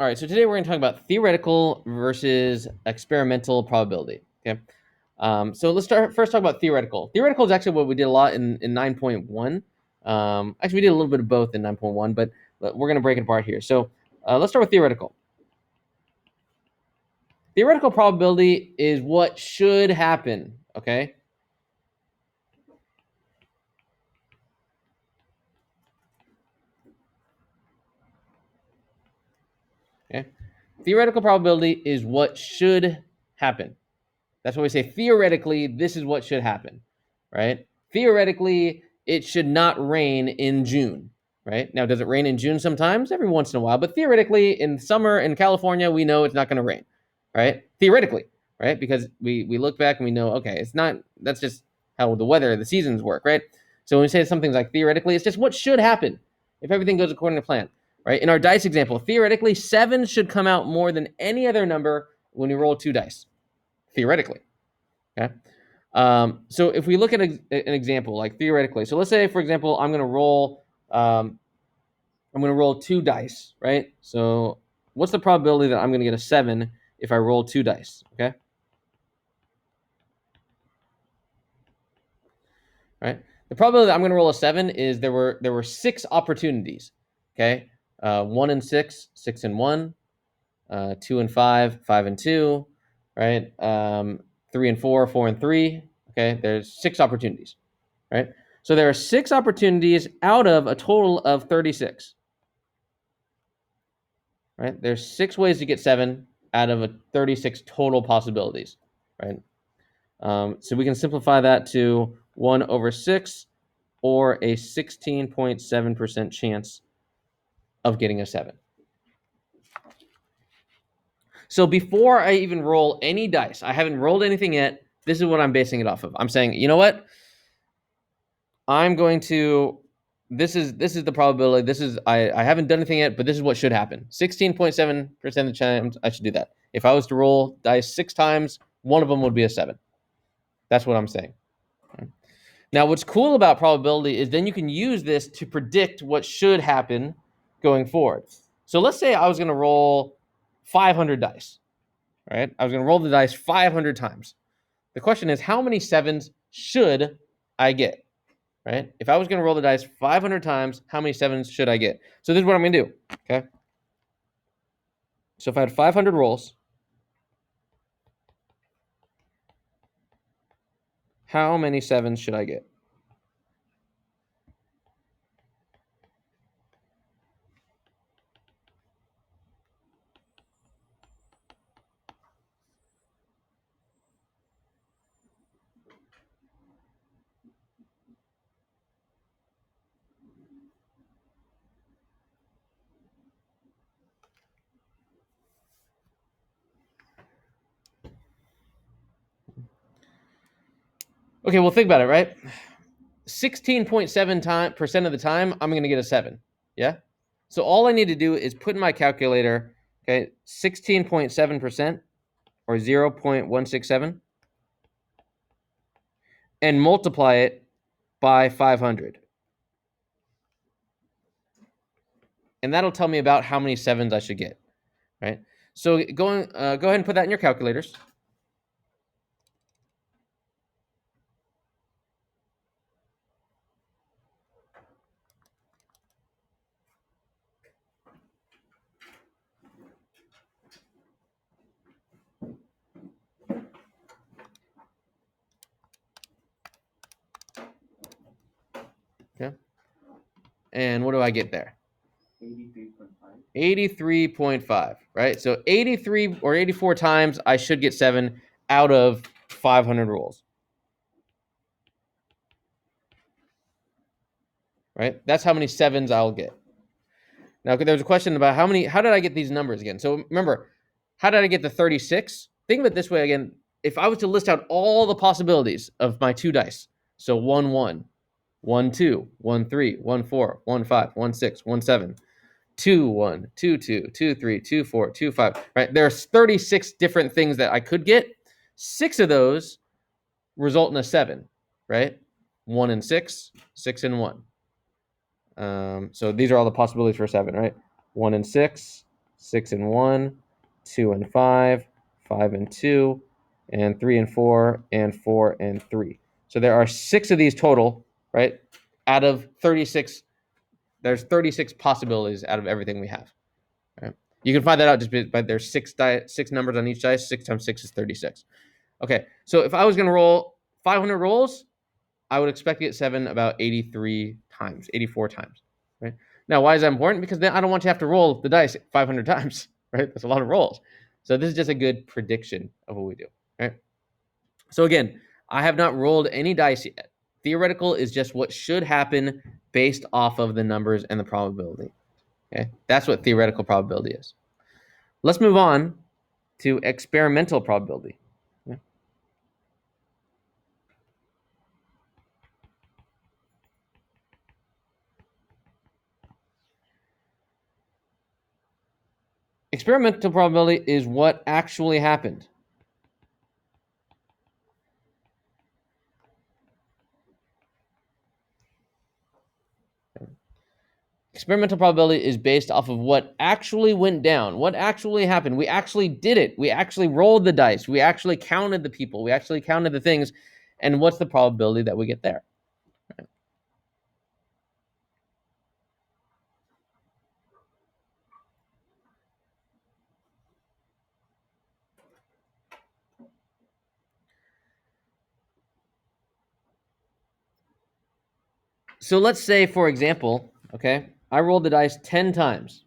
All right, so today we're going to talk about theoretical versus experimental probability. Okay, so let's first talk about theoretical. Theoretical is actually what we did a lot in 9.1. Actually, we did a little bit of both in 9.1, but we're going to break it apart here. So let's start with theoretical. Theoretical probability is what should happen. Okay. Okay. Theoretical probability is what should happen. That's why we say theoretically, this is what should happen, right? Theoretically, it should not rain in June, right? Now, does it rain in June sometimes? Every once in a while, but theoretically, in summer in California, we know it's not going to rain, right? Theoretically, right? Because we look back and we know, okay, it's not. That's just how the weather, the seasons work, right? So when we say something like theoretically, it's just what should happen if everything goes according to plan, right? In our dice example, theoretically, 7 should come out more than any other number when we roll 2 dice, theoretically. Okay. So if we look at an example, like theoretically, so let's say, for example, I'm going to roll 2 dice, right? So what's the probability that I'm going to get a 7 if I roll 2 dice? Okay. Right. The probability that I'm going to roll a 7 is there were 6 opportunities. Okay. 1 and 6, 6 and 1, 2 and 5, 5 and 2, right? 3 and 4, 4 and 3. Okay. There's 6 opportunities, right? So there are 6 opportunities out of a total of 36. Right? There's 6 ways to get 7 out of a 36 total possibilities. Right? So we can simplify that to 1 over 6, or a 16.7% chance of getting a 7. So before I even roll any dice, I haven't rolled anything yet. This is what I'm basing it off of. I'm saying, you know what? I'm going to. This is the probability. This is I haven't done anything yet, but this is what should happen. 16.7% of the chance I should do that. If I was to roll dice 6 times, one of them would be a 7. That's what I'm saying. Now, what's cool about probability is then you can use this to predict what should happen going forward. So let's say I was going to roll 500 dice. Right? I was going to roll the dice 500 times. The question is, how many 7s should I get? Right? If I was going to roll the dice 500 times, how many 7s should I get? So this is what I'm going to do. Okay. So if I had 500 rolls, how many 7s should I get? Okay, well, think about it, right? 16.7% of the time, I'm going to get a 7. Yeah? So all I need to do is put in my calculator, okay, 16.7% or 0.167 and multiply it by 500. And that'll tell me about how many 7s I should get, right? So go ahead and put that in your calculators. Okay. And what do I get there? 83.5, right? So 83 or 84 times I should get 7 out of 500 rolls. Right? That's how many 7s I'll get. Now, there's a question about how did I get these numbers again? So remember, how did I get the 36? Think of it this way again. If I was to list out all the possibilities of my 2 dice, so 1, 1, 1, 2, 1, 3, 1, 4, 1, 5, 1, 6, 1, 7, 2, 1, 2, 2, 2, 3, 2, 4, 2, 5, right? There's 36 different things that I could get. 6 of those result in a 7, right? 1 and 6, 6 and 1. So these are all the possibilities for 7, right? 1 and 6, 6 and 1, 2 and 5, 5 and 2, and 3 and 4, and 4 and 3. So there are 6 of these total, right? Out of 36, there's 36 possibilities out of everything we have. Right? You can find that out just by there's six numbers on each dice. 6 times 6 is 36. Okay, so if I was going to roll 500 rolls, I would expect to get 7 about 83 times, 84 times, right? Now, why is that important? Because then I don't want you to have to roll the dice 500 times, right? That's a lot of rolls. So this is just a good prediction of what we do, right? So again, I have not rolled any dice yet. Theoretical is just what should happen based off of the numbers and the probability. Okay, that's what theoretical probability is. Let's move on to experimental probability. Yeah. Experimental probability is what actually happened. Experimental probability is based off of what actually went down, what actually happened. We actually did it. We actually rolled the dice. We actually counted the people. We actually counted the things. And what's the probability that we get there? Right. So let's say, for example, okay, I rolled the dice 10 times.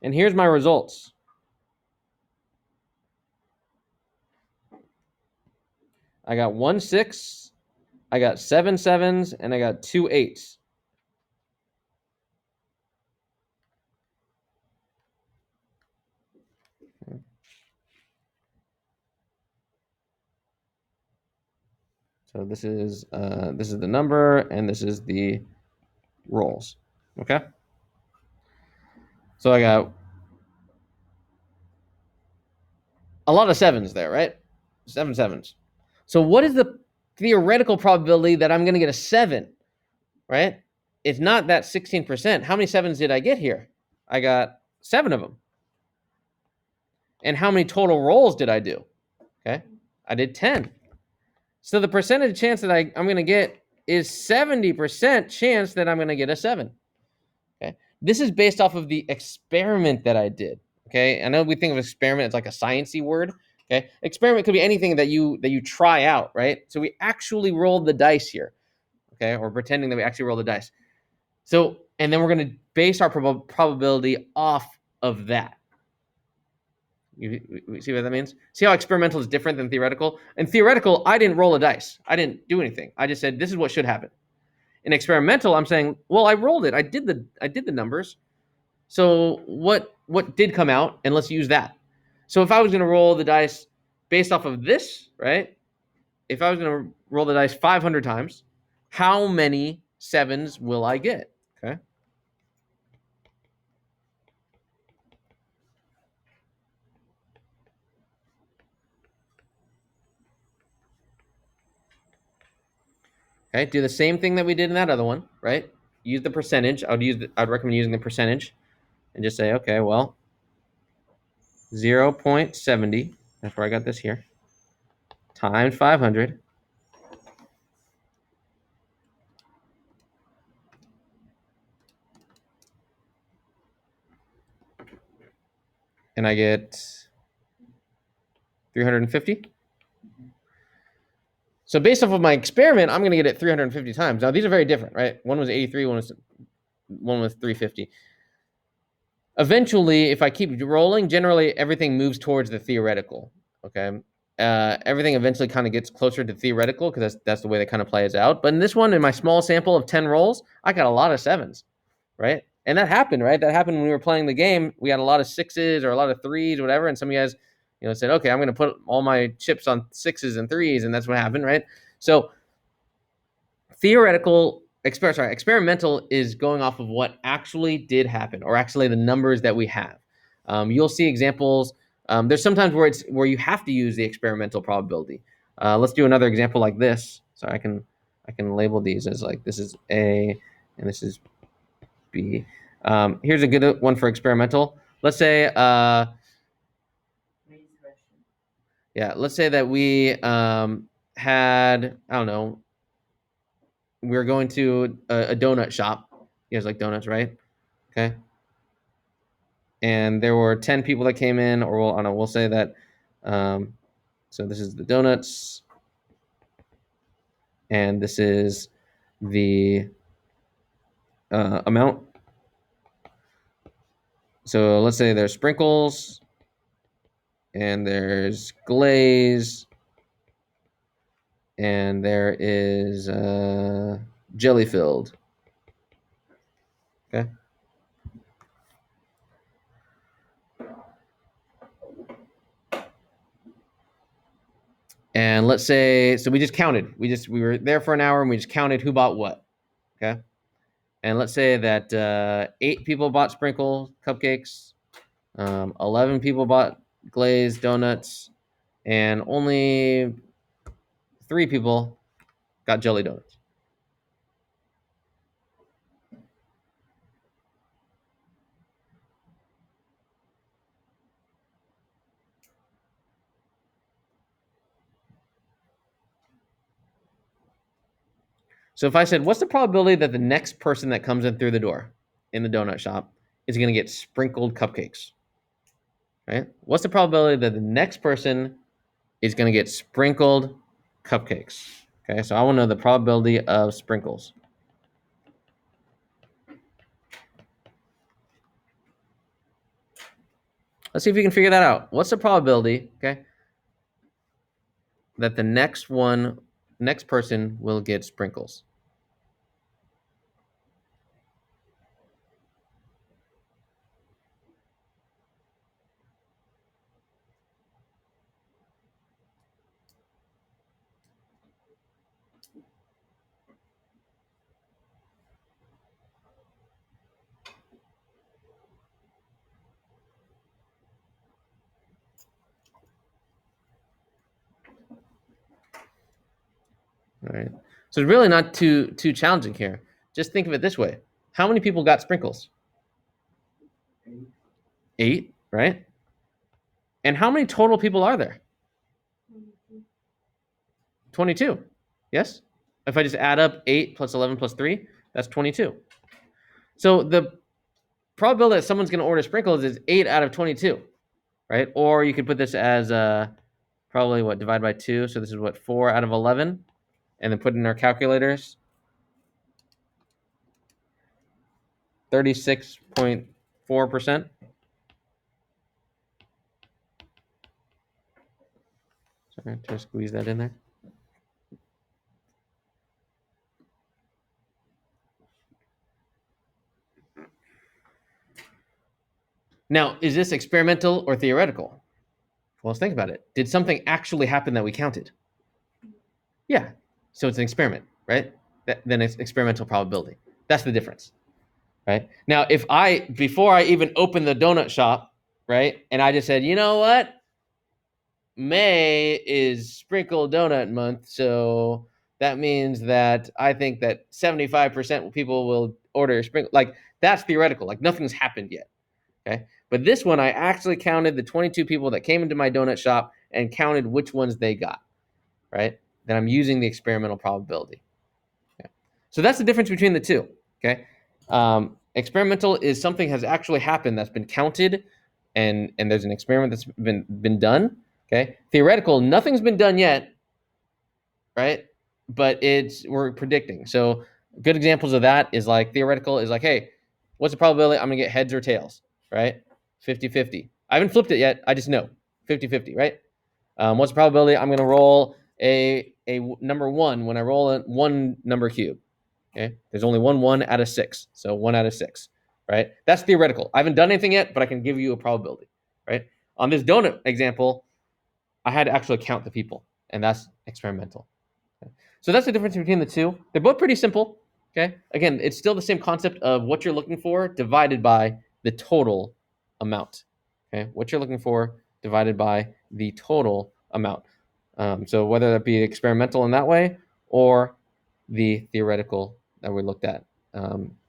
And here's my results. I got 1 6, I got 7 7s, and I got 2 8s. So this is the number, and this is the rolls. Okay. So I got a lot of 7s there, right? 7 7s. So what is the theoretical probability that I'm going to get a 7, right? It's not that 16%. How many 7s did I get here? I got 7 of them. And how many total rolls did I do? Okay. I did 10. So the percentage chance that I'm going to get is 70% chance that I'm going to get a 7. Okay. This is based off of the experiment that I did. Okay. I know we think of experiment as like a sciencey word. Okay. Experiment could be anything that you try out, right? So we actually rolled the dice here. Okay. Or pretending that we actually rolled the dice. So, and then we're going to base our probability off of that. You see what that means? See how experimental is different than theoretical? In theoretical, I didn't roll a dice. I didn't do anything. I just said, this is what should happen. In experimental, I'm saying, well, I rolled it. I did the numbers. So what did come out, and let's use that. So if I was going to roll the dice based off of this, right? If I was going to roll the dice 500 times, how many 7s will I get? Okay. Okay, do the same thing that we did in that other one, right? Use the percentage. I'd recommend using the percentage and just say, okay, well, 0.70, that's where I got this here, times 500. And I get 350. So based off of my experiment, I'm going to get it 350 times. Now, these are very different, right? One was 83, one was 350. Eventually, if I keep rolling, generally everything moves towards the theoretical, okay? Everything eventually kind of gets closer to theoretical because that's the way that kind of plays out. But in this one, in my small sample of 10 rolls, I got a lot of 7s, right? And that happened, right? That happened when we were playing the game. We had a lot of 6s or a lot of 3s or whatever. And some of you guys, said, okay, I'm going to put all my chips on 6s and 3s. And that's what happened, right? So experimental is going off of what actually did happen, or actually the numbers that we have. You'll see examples. There's sometimes where you have to use the experimental probability. Let's do another example like this. So I can label these as like, this is A and this is B. Here's a good one for experimental. Let's say, let's say that we had, I don't know, we were going to a donut shop. You guys like donuts, right? Okay. And there were 10 people that came in, or I don't know, we'll say that. So this is the donuts, and this is the amount. So let's say there's sprinkles, and there's glaze, and there is jelly filled. Okay. And let's say, so we just counted. We were there for an hour and we just counted who bought what. Okay. And let's say that 8 people bought sprinkle cupcakes, 11 people bought glazed donuts, and only 3 people got jelly donuts. So if I said, what's the probability that the next person that comes in through the door in the donut shop is going to get sprinkled cupcakes? Right? What's the probability that the next person is going to get sprinkled cupcakes? Okay, so I want to know the probability of sprinkles. Let's see if we can figure that out. What's the probability, okay, that the next person will get sprinkles? All right. So it's really not too challenging here. Just think of it this way. How many people got sprinkles? 8, right? And how many total people are there? 22. Yes? If I just add up 8 plus 11 plus 3, that's 22. So the probability that someone's going to order sprinkles is 8 out of 22, right? Or you could put this as probably divide by 2. So this is 4 out of 11. And then put in our calculators. 36.4%. Sorry, try to squeeze that in there. Now, is this experimental or theoretical? Well, let's think about it. Did something actually happen that we counted? Yeah. So it's an experiment, right? Then it's experimental probability. That's the difference, right? Now, if before I even opened the donut shop, right, and I just said, you know what? May is sprinkle donut month, so that means that I think that 75% of people will order sprinkle. Like, that's theoretical. Like, nothing's happened yet. Okay. But this one, I actually counted the 22 people that came into my donut shop and counted which ones they got, right? Then I'm using the experimental probability. Okay. So that's the difference between the two. Okay. Experimental is something has actually happened that's been counted, and there's an experiment that's been done. Okay. Theoretical, nothing's been done yet, right? But we're predicting. So good examples of that is like theoretical is like, hey, what's the probability I'm gonna get heads or tails, right? 50-50. I haven't flipped it yet. I just know 50-50, right? What's the probability I'm gonna roll a number 1 when I roll a 1 number cube? Okay, there's only one out of 6, so 1 out of 6, right? That's theoretical. I haven't done anything yet, but I can give you a probability, right? On this donut example, I had to actually count the people, and that's experimental. Okay. So that's the difference between the two. They're both pretty simple. Okay. Again, it's still the same concept of what you're looking for divided by the total amount. Okay. What you're looking for divided by the total amount. So whether that be experimental in that way or the theoretical that we looked at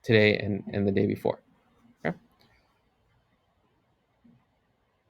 today and the day before.